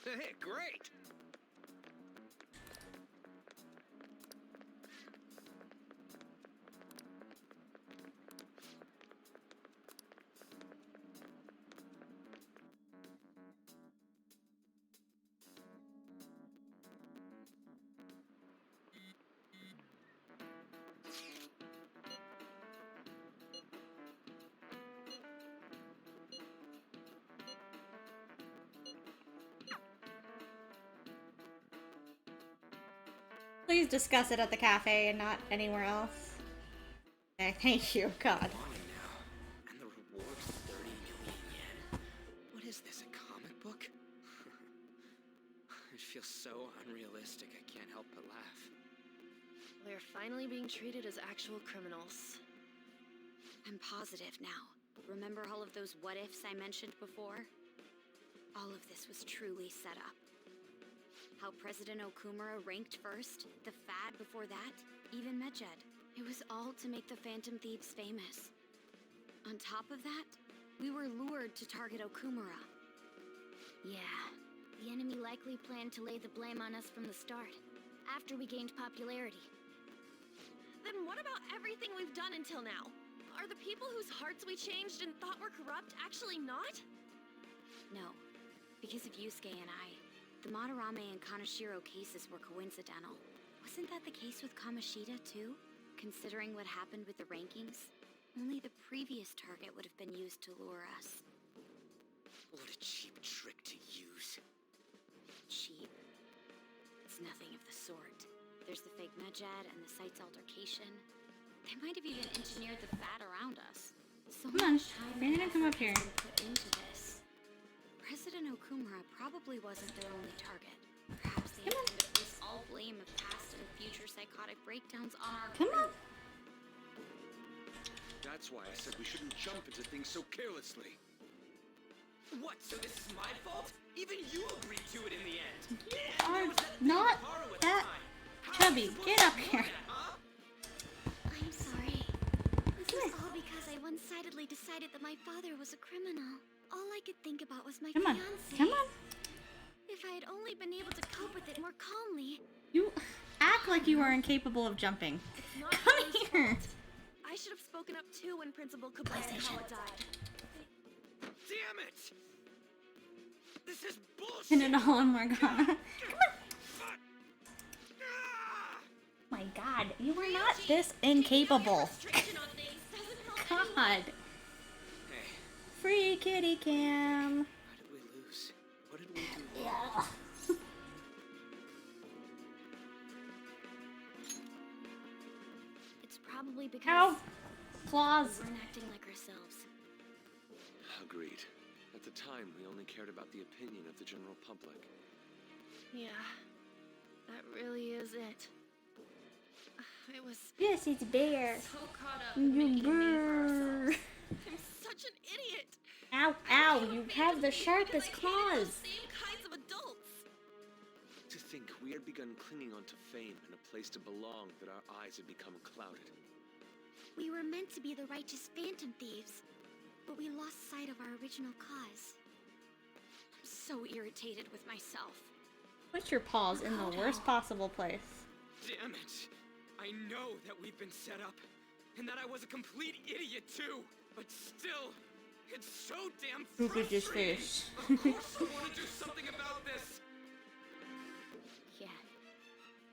Hey, great! Please discuss it at the cafe and not anywhere else. Okay, thank you, God. And the reward's 30 million yen. What is this, a comic book? It feels so unrealistic, I can't help but laugh. We're finally being treated as actual criminals. I'm positive now. Remember all of those what-ifs I mentioned before? All of this was truly set up. How President Okumura ranked first, the Fad before that, even Medjed. It was all to make the Phantom Thieves famous. On top of that, we were lured to target Okumura. Yeah, the enemy likely planned to lay the blame on us from the start, after we gained popularity. Then what about everything we've done until now? Are the people whose hearts we changed and thought were corrupt actually not? No, because of Yusuke and I, the Madarame and Kaneshiro cases were coincidental. Wasn't that the case with Kamoshida, too? Considering what happened with the rankings, only the previous target would have been used to lure us. What a cheap trick to use. Cheap? It's nothing of the sort. There's the fake Medjed and the site's altercation. They might have even engineered the Fad around us. So Come on, much time you're gonna and come up effort here. has been put into this. President Okumura probably wasn't their only target. Perhaps they intend to place all blame of past and future psychotic breakdowns on our Come on. That's why I said we shouldn't jump into things so carelessly. What, so this is my fault? Even you agreed to it in the end. Are not that chubby. Get up here. I'm sorry. This is all because I one-sidedly decided that my father was a criminal. All I could think about was my Come on. fiancé. Come on. If I had only been able to cope with it more calmly. You act like you are incapable of jumping. It's not Come Chloe's here. fault. I should have spoken up too when Principal Kabuki died. Damn it! This is bullshit! Pin it all on Morgana. Come on. My God, you were not this incapable. God. Hey, Free kitty cam. how did we lose? What did we do wrong? Yeah. It's probably because Ow. Claws. we weren't acting like ourselves. Agreed. At the time, we only cared about the opinion of the general public. Yeah, that really is it. I was Yes, it's bear. so caught up in making a name for ourselves. I'm such an idiot. Ow, ow, you have the sharpest Because I hated claws. those same kinds of adults. To think we had begun clinging onto fame and a place to belong that our eyes had become clouded. We were meant to be the righteous Phantom Thieves, but we lost sight of our original cause. I'm so irritated with myself. Put your paws in the worst possible place. Damn it! I know that we've been set up, and that I was a complete idiot too, but still, it's so damn Look at his frustrating. face. Of course I want to do something about this! Yeah,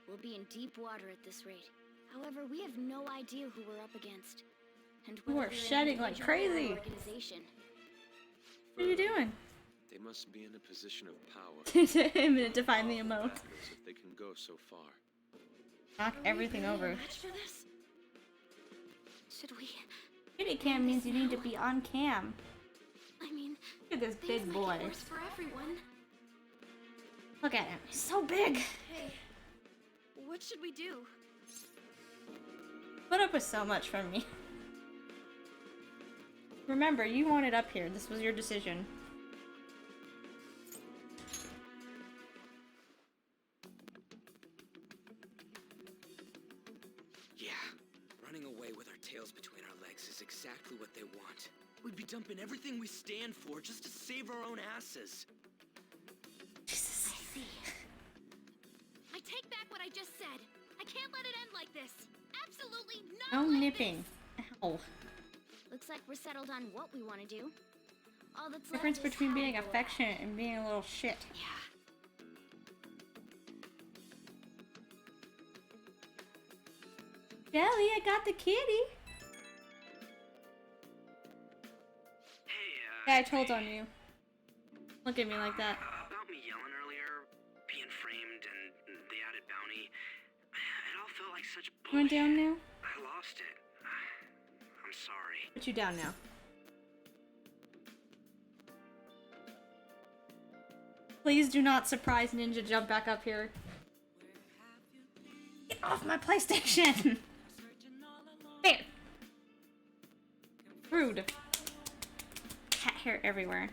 we'll be in deep water at this rate. However, we have no idea who we're up against. And You whether are we're an shedding like individual or an crazy. organization. What are you doing? They must be in a position of power. A minute to find the emote. If they can go so far. Knock everything Really a over. match for this? Should we? Kitty cam means you need to be on cam. I mean, Look at this things big make boy. it worse for everyone. Look at him. He's so big. Hey, what should we do? Put up with so much from me. Remember, you wanted up here. This was your decision. Yeah, running away with our tails between our legs is exactly what they want. We'd be dumping everything we stand for just to save our own asses. I see. I take back what I just said. I can't let it end like this. Absolutely not. No like nipping. Ow. Looks like we're settled on what we want to do. All that's Difference left is between how we being go about affectionate and being a little shit. it. Yeah. Jelly, I got the kitty. Hey, Yeah, I told on you. Look at me like that. About me yelling earlier, being framed, and the added bounty. felt like such You want down now? I lost it. I'm sorry. Put you down now. Please do not surprise Ninja jump back up here. Get off my PlayStation! There! Rude. Cat hair everywhere.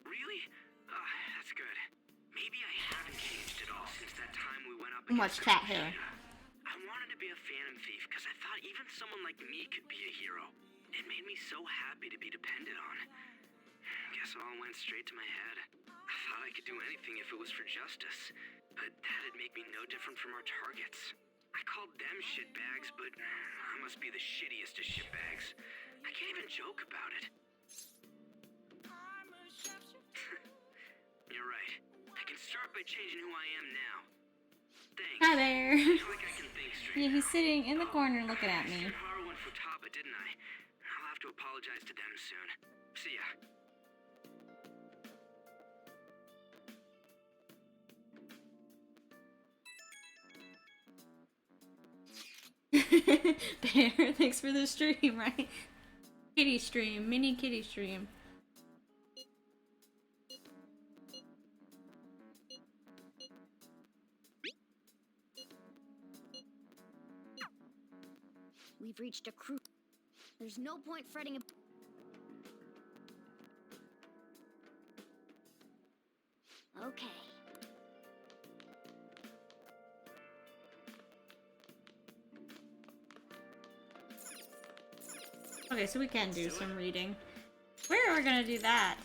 Really? That's good. Maybe I haven't changed at all since that time we went up Much cat hair. I wanted to be a phantom thief because I thought even someone like me could be a hero. It made me so happy to be depended on. Guess it all went straight to my head. I thought I could do anything if it was for justice, but that'd make me no different from our targets. I called them shitbags, but I must be the shittiest of shitbags. I can't even joke about it. You're right. I can start by changing who I am now. Thanks. Hi there. I feel like I can think straight Yeah, he's now. sitting in the corner looking at me. I said Haru and Futaba, didn't I? I'll have to apologize to them soon. See ya. Bear, thanks for the stream, right? Kitty stream, mini kitty stream. We've reached a crew. There's no point fretting ab- Okay. Okay, so we can do some reading. Where are we gonna do that?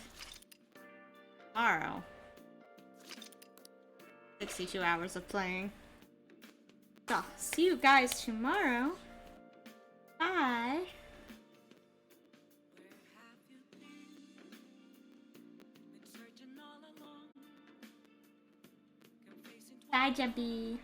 Tomorrow. 62 hours of playing. So, see you guys tomorrow. Bye. Bye, Jumpy.